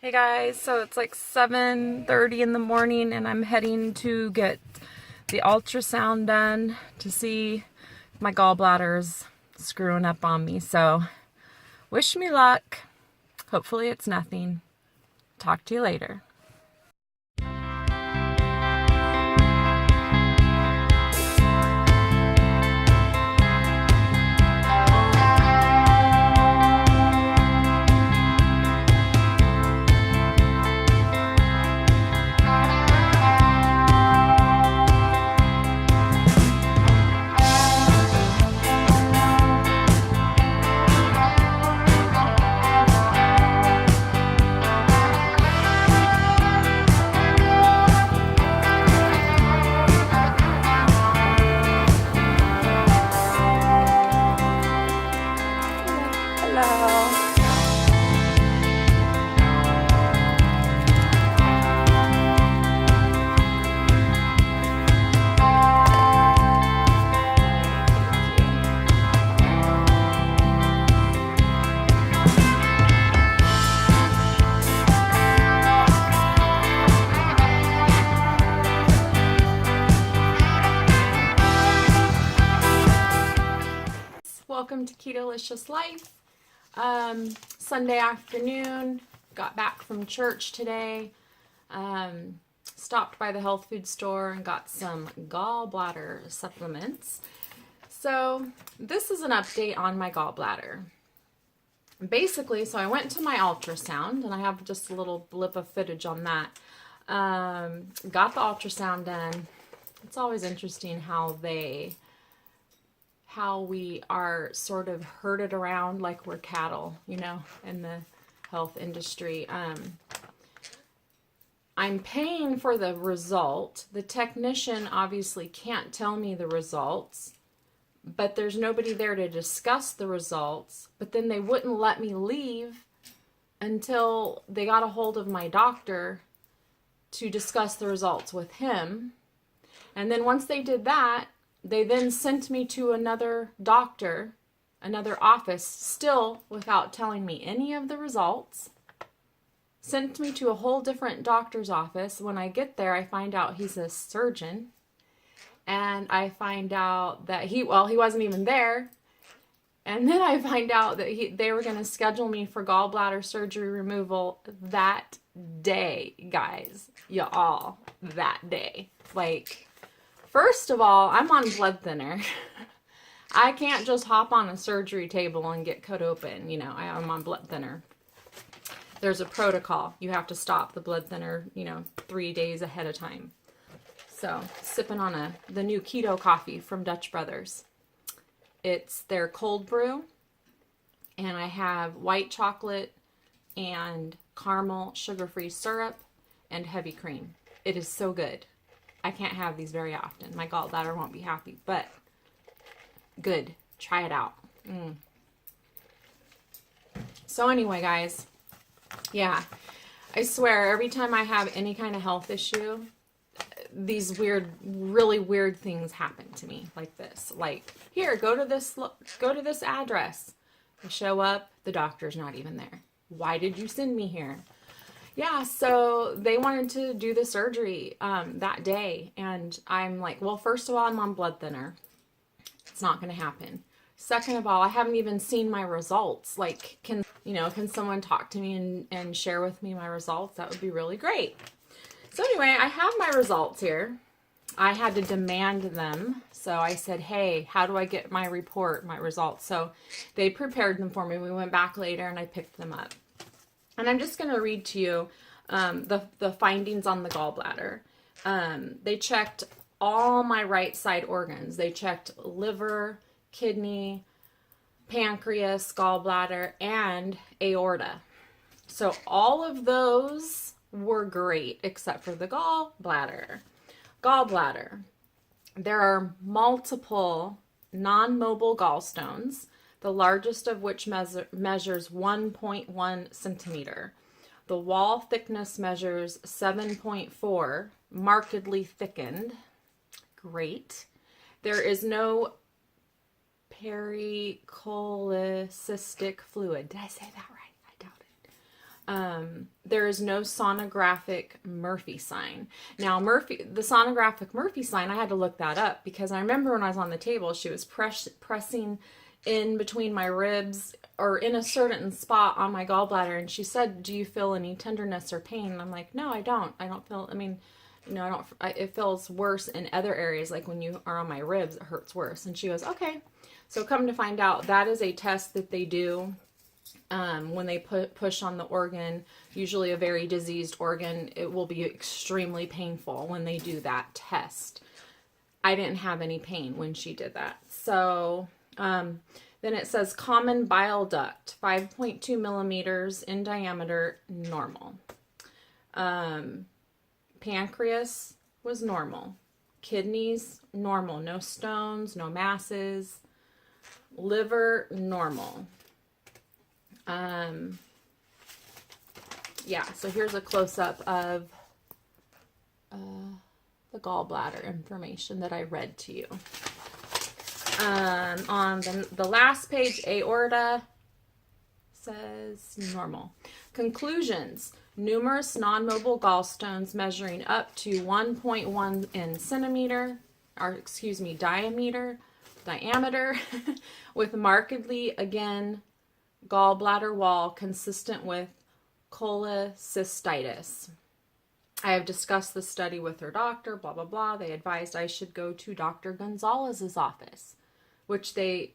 Hey guys, so it's like 7:30 in the morning and I'm heading to get the ultrasound done to see if my gallbladder's screwing up on me. So wish me luck. Hopefully it's nothing. Talk to you later. Hello. Welcome to Ketolicious Life. Sunday afternoon, got back from church today, stopped by the health food store and got some gallbladder supplements. So this is an update on my gallbladder. Basically, so I went to my ultrasound, and I have just a little blip of footage on that. Got the ultrasound done. It's always interesting how we are sort of herded around like we're cattle, you know, in the health industry. I'm paying for the result. The technician obviously can't tell me the results, but there's nobody there to discuss the results. But then they wouldn't let me leave until they got a hold of my doctor to discuss the results with him. And then once they did that, they then sent me to another doctor, another office, still without telling me any of the results. Sent me to a whole different doctor's office. When I get there, I find out he's a surgeon. And I find out that he wasn't even there. And then I find out that they were going to schedule me for gallbladder surgery removal that day, guys. Y'all, that day. Like, first of all, I'm on blood thinner. I can't just hop on a surgery table and get cut open. You know, I'm on blood thinner. There's a protocol. You have to stop the blood thinner, 3 days ahead of time. So, sipping on the new Keto coffee from Dutch Brothers. It's their cold brew, and I have white chocolate and caramel sugar-free syrup and heavy cream. It is so good. I can't have these very often. My gallbladder won't be happy, but good. Try it out. So anyway, guys, yeah, I swear every time I have any kind of health issue, these really weird things happen to me like this. Like, here, go to this address. I show up, the doctor's not even there. Why did you send me here? Yeah, so they wanted to do the surgery that day, and I'm like, well, first of all, I'm on blood thinner. It's not going to happen. Second of all, I haven't even seen my results. Like, can someone talk to me and share with me my results? That would be really great. So anyway, I have my results here. I had to demand them. So I said, hey, how do I get my report, my results? So they prepared them for me. We went back later and I picked them up. And I'm just going to read to you the findings on the gallbladder. They checked all my right side organs. They checked liver, kidney, pancreas, gallbladder, and aorta. So all of those were great except for the gallbladder. Gallbladder. There are multiple non-mobile gallstones, the largest of which measures 1.1 centimeter. The wall thickness measures 7.4, markedly thickened. Great. There is no pericholecystic fluid. Did I say that right? I doubt There is no sonographic Murphy sign. Now, the sonographic Murphy sign, I had to look that up because I remember when I was on the table, she was pressing in between my ribs or in a certain spot on my gallbladder, and she said, "Do you feel any tenderness or pain?" And I'm like, "No, I don't. I don't feel. I mean, it feels worse in other areas, like when you are on my ribs, it hurts worse." And she goes, "Okay." So come to find out, that is a test that they do. When they push on the organ, usually a very diseased organ, it will be extremely painful when they do that test. I didn't have any pain when she did that. So then it says common bile duct, 5.2 millimeters in diameter, normal. Pancreas was normal. Kidneys, normal. No stones, no masses. Liver, normal. Yeah, so here's a close-up of the gallbladder information that I read to you. On the last page, aorta says normal. Conclusions: numerous non-mobile gallstones measuring up to 1.1 in centimeter, or excuse me, diameter, with markedly, again, gallbladder wall consistent with cholecystitis. I have discussed the study with her doctor, blah, blah, blah. They advised I should go to Dr. Gonzalez's office, which they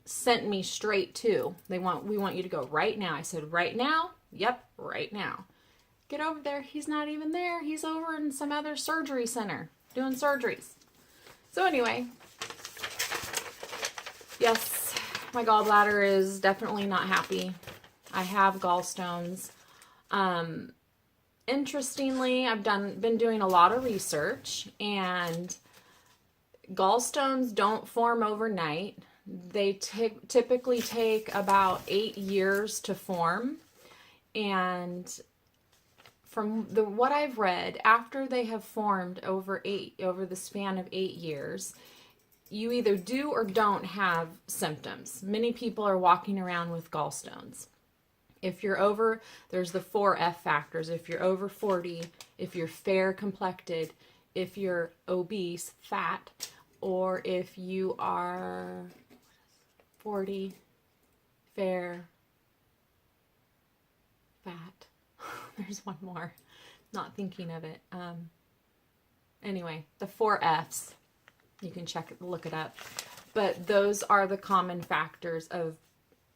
sent me straight to. We want you to go right now. I said, right now? Yep, right now. Get over there. He's not even there. He's over in some other surgery center doing surgeries. So anyway, yes, my gallbladder is definitely not happy. I have gallstones. Interestingly, I've been doing a lot of research, and gallstones don't form overnight. They typically take about 8 years to form. And from what I've read, after they have formed over the span of 8 years, you either do or don't have symptoms. Many people are walking around with gallstones. If you're over, there's the 4 F factors. If you're over 40, if you're fair complected, if you're obese, fat, or if you are 40, fair, fat. There's one more. Not thinking of it. Anyway, the 4 Fs. You can look it up. But those are the common factors of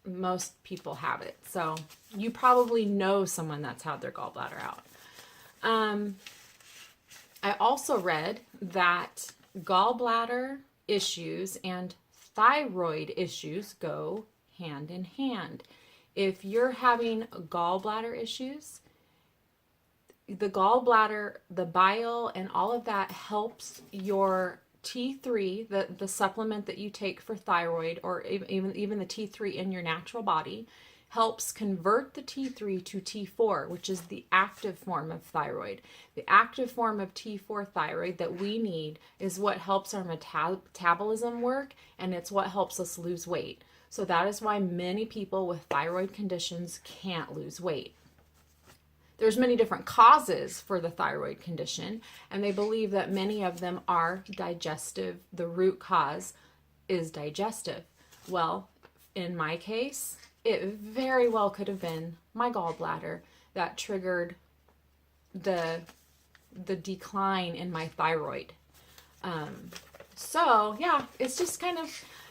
most people have it. So you probably know someone that's had their gallbladder out. I also read that gallbladder issues and thyroid issues go hand in hand. If you're having gallbladder issues, the gallbladder, the bile, and all of that helps your T3, the supplement that you take for thyroid, or even the T3 in your natural body, helps convert the T3 to T4, which is the active form of thyroid. The active form of T4 thyroid that we need is what helps our metabolism work, and it's what helps us lose weight. So that is why many people with thyroid conditions can't lose weight. There's many different causes for the thyroid condition, and they believe that many of them are digestive. The root cause is digestive. Well, in my case, it very well could have been my gallbladder that triggered the decline in my thyroid. So yeah, it's just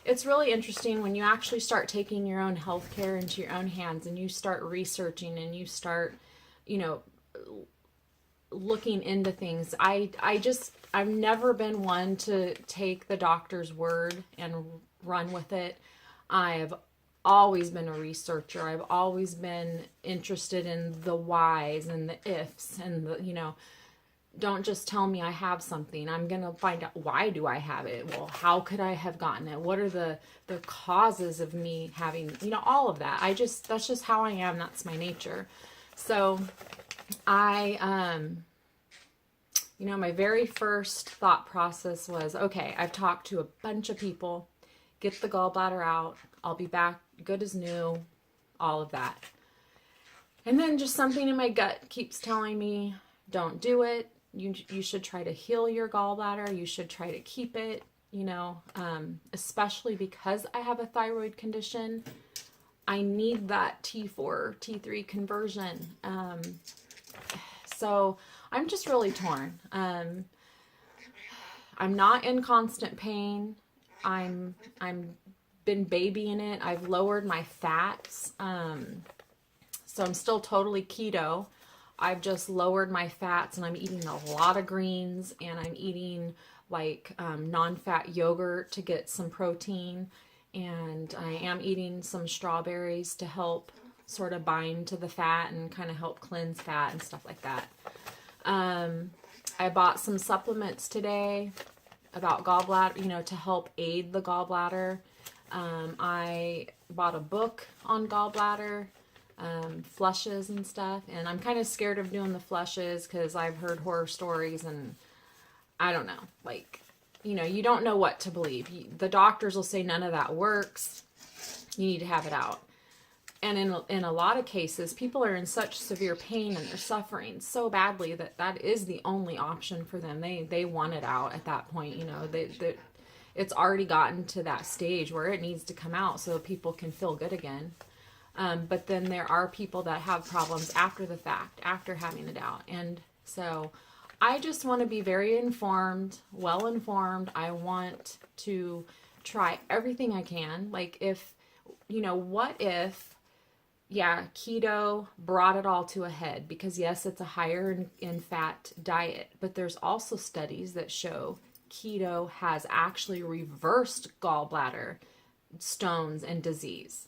it's really interesting when you actually start taking your own health care into your own hands, and you start researching, and you start looking into things. I've never been one to take the doctor's word and run with it. I've always been a researcher. I've always been interested in the whys and the ifs, and don't just tell me I have something. I'm going to find out, why do I have it? Well, how could I have gotten it? What are the causes of me having, all of that. That's just how I am. That's my nature. So my very first thought process was, okay, I've talked to a bunch of people, get the gallbladder out, I'll be back good as new, all of that. And then just something in my gut keeps telling me, don't do it. You should try to heal your gallbladder. You should try to keep it, you know, especially because I have a thyroid condition. I need that T4, T3 conversion. So I'm just really torn. I'm not in constant pain. I'm been babying it. I've lowered my fats. So I'm still totally keto. I've just lowered my fats and I'm eating a lot of greens and I'm eating like non-fat yogurt to get some protein. And I am eating some strawberries to help sort of bind to the fat and kind of help cleanse fat and stuff like that. I bought some supplements today about gallbladder, you know, to help aid the gallbladder. I bought a book on gallbladder, flushes and stuff, and I'm kind of scared of doing the flushes because I've heard horror stories and I don't know, like, you know, you don't know what to believe. The doctors will say none of that works. You need to have it out. And in a lot of cases, people are in such severe pain and they're suffering so badly that that is the only option for them. They want it out at that point, you know. It's already gotten to that stage where it needs to come out so people can feel good again. But then there are people that have problems after the fact, after having it out. And so I just want to be very informed, well informed. I want to try everything I can. Like if, you know, what if, yeah, keto brought it all to a head, because yes, it's a higher in fat diet, but there's also studies that show keto has actually reversed gallbladder stones and disease.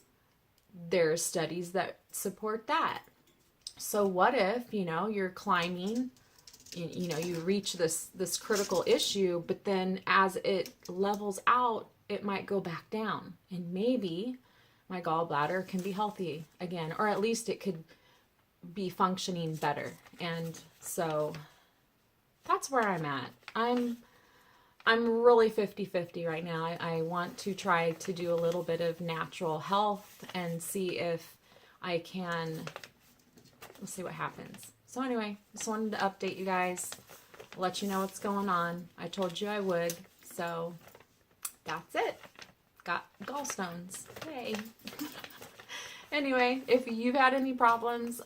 There's studies that support that. So what if, you know, you're climbing, you know, you reach this critical issue, but then as it levels out, it might go back down, and maybe my gallbladder can be healthy again, or at least it could be functioning better. And so that's where I'm at. I'm really 50-50 right now. I want to try to do a little bit of natural health and see if I can, let's see what happens. So anyway, just wanted to update you guys, let you know what's going on. I told you I would, so that's it. Got gallstones. Yay. Anyway, if you've had any problems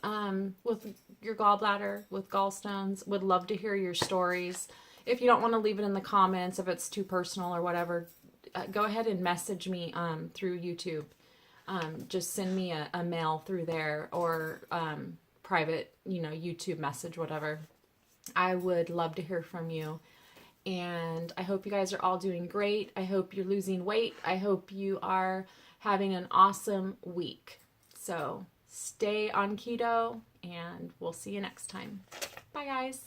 with your gallbladder, with gallstones, would love to hear your stories. If you don't want to leave it in the comments, if it's too personal or whatever, go ahead and message me through YouTube. Just send me a mail through there, or private, you know, YouTube message, whatever. I would love to hear from you. And I hope you guys are all doing great. I hope you're losing weight. I hope you are having an awesome week. So stay on keto, and we'll see you next time. Bye, guys.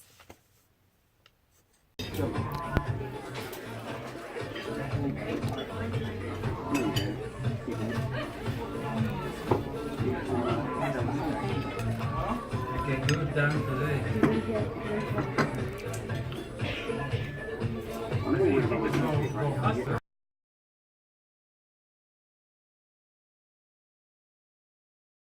Okay, good done today. Go faster.